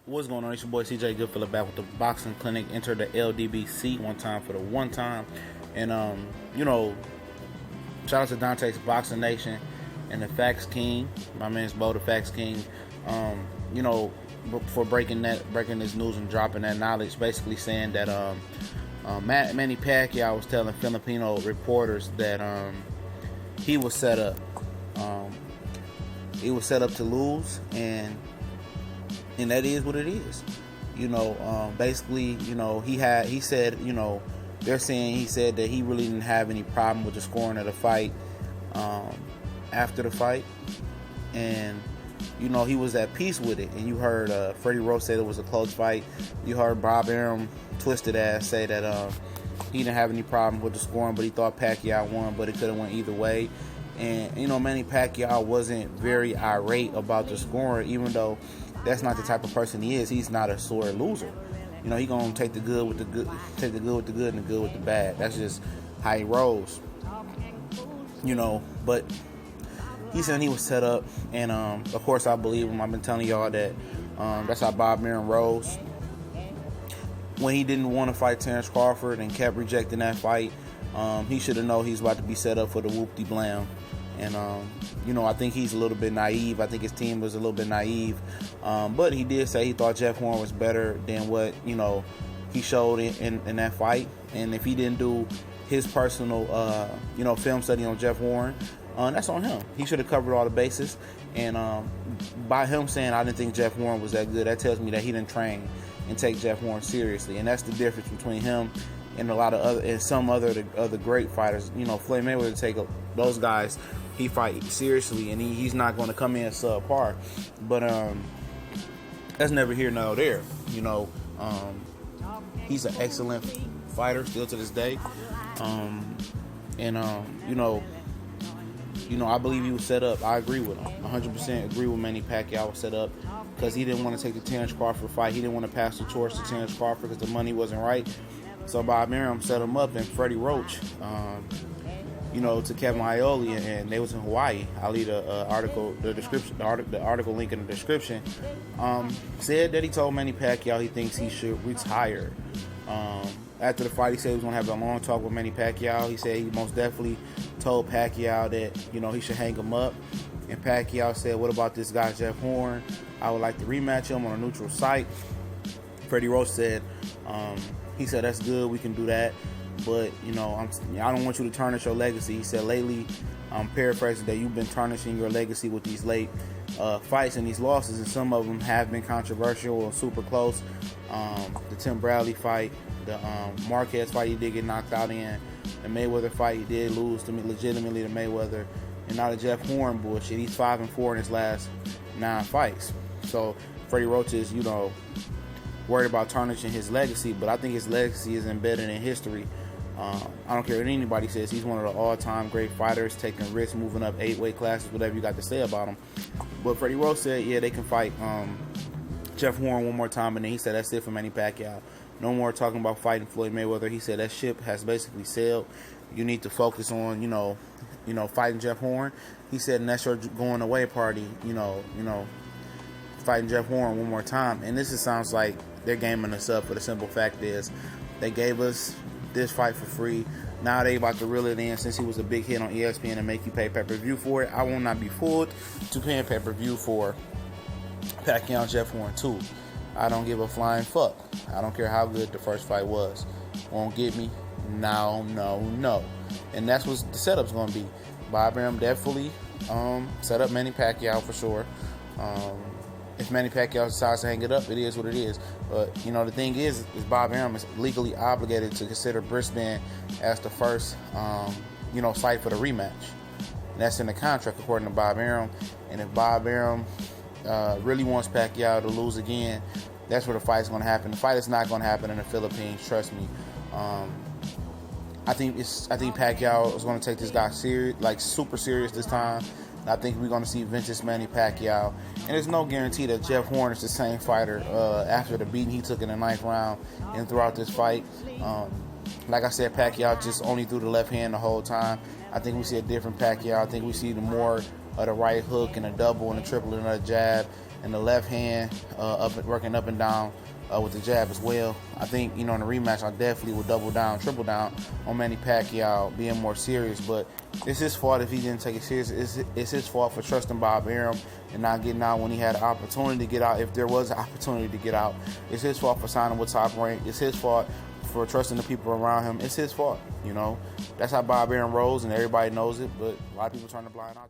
What's going on? It's your boy CJ Goodfella back with the boxing clinic. Enter the LDBC one time for the one time. And shout out to Dante's Boxing Nation and the Facts King. My man's Bo the Facts King. For breaking this news and dropping that knowledge, basically saying that Manny Pacquiao was telling Filipino reporters that he was set up. He was set up to lose, and that is what it is. Basically, he said, they're saying he said that he really didn't have any problem with the scoring of the fight after the fight, and he was at peace with it. And you heard Freddie Roach say it was a close fight. You heard Bob Arum, twisted ass, say that he didn't have any problem with the scoring, but he thought Pacquiao won, but it could have went either way. And Manny Pacquiao wasn't very irate about the scoring, even though that's not the type of person he is. He's not a sore loser. He gonna take the good with the good, take the good with the good and the good with the bad. That's just how he rolls. But he said he was set up, and of course I believe him. I've been telling y'all that that's how Bob Arum rolls. When he didn't want to fight Terrence Crawford and kept rejecting that fight, he should have known he's about to be set up for the whoop-de-blam. And, I think he's a little bit naive. I think his team was a little bit naive. But he did say he thought Jeff Horn was better than what, he showed in that fight. And if he didn't do his personal, film study on Jeff Horn, that's on him. He should have covered all the bases. And by him saying I didn't think Jeff Horn was that good, that tells me that he didn't train and take Jeff Horn seriously. And that's the difference between him and a lot of some other great fighters. Floyd Mayweather take those guys. He fight seriously, and he's not going to come in subpar. But that's never here nor there. He's an excellent fighter still to this day. I believe he was set up. I agree with him. 100% agree with Manny Pacquiao was set up because he didn't want to take the Terrence Crawford fight. He didn't want to pass the torch to Terrence Crawford because the money wasn't right. So Bob Arum set him up, and Freddie Roach, to Kevin Iole, and they was in Hawaii. I'll leave the article link in the description. Said that he told Manny Pacquiao he thinks he should retire. After the fight, he said he was going to have a long talk with Manny Pacquiao. He said he most definitely told Pacquiao that, he should hang him up. And Pacquiao said, what about this guy, Jeff Horn? I would like to rematch him on a neutral site. Freddie Roach said, he said, that's good, we can do that. But, I don't want you to tarnish your legacy. He said, lately, I'm paraphrasing, that you've been tarnishing your legacy with these late fights and these losses. And some of them have been controversial or super close. The Tim Bradley fight, the Marquez fight he did get knocked out in, the Mayweather fight he did lose legitimately to Mayweather, and now the Jeff Horn bullshit. He's 5-4 in his last 9 fights. So Freddie Roach is, worried about tarnishing his legacy, but I think his legacy is embedded in history. I don't care what anybody says. He's one of the all-time great fighters, taking risks, moving up 8 weight classes, whatever you got to say about him. But Freddie Roach said, yeah, they can fight Jeff Horn one more time, and then he said that's it for Manny Pacquiao. No more talking about fighting Floyd Mayweather. He said that ship has basically sailed. You need to focus on, fighting Jeff Horn. He said, and that's your going away party, fighting Jeff Horn one more time. And this sounds like they're gaming us up, but the simple fact is they gave us this fight for free. Now they about to reel it in since he was a big hit on ESPN and make you pay pay-per-view for it. I will not be fooled to paying pay-per-view for Pacquiao and Jeff Horn too. I don't give a flying fuck. I don't care how good the first fight was. Won't get me? No. And that's what the setup's going to be. Bob Arum definitely set up Manny Pacquiao for sure. If Manny Pacquiao decides to hang it up, it is what it is. But, the thing is Bob Arum is legally obligated to consider Brisbane as the first, site for the rematch. And that's in the contract, according to Bob Arum. And if Bob Arum really wants Pacquiao to lose again, that's where the fight's going to happen. The fight is not going to happen in the Philippines, trust me. I think Pacquiao is going to take this guy serious, like super serious this time. I think we're going to see vintage Manny Pacquiao. And there's no guarantee that Jeff Horn is the same fighter after the beating he took in the 9th round and throughout this fight. Like I said, Pacquiao just only threw the left hand the whole time. I think we see a different Pacquiao. I think we see the more of the right hook and a double and a triple and a jab. and the left hand working up and down with the jab as well. I think, in the rematch, I definitely would double down, triple down on Manny Pacquiao being more serious. But it's his fault if he didn't take it serious. It's his fault for trusting Bob Arum and not getting out when he had an opportunity to get out. If there was an opportunity to get out, it's his fault for signing with Top Rank. It's his fault for trusting the people around him. It's his fault. That's how Bob Arum rolls, and everybody knows it. But a lot of people turn the blind eye to it.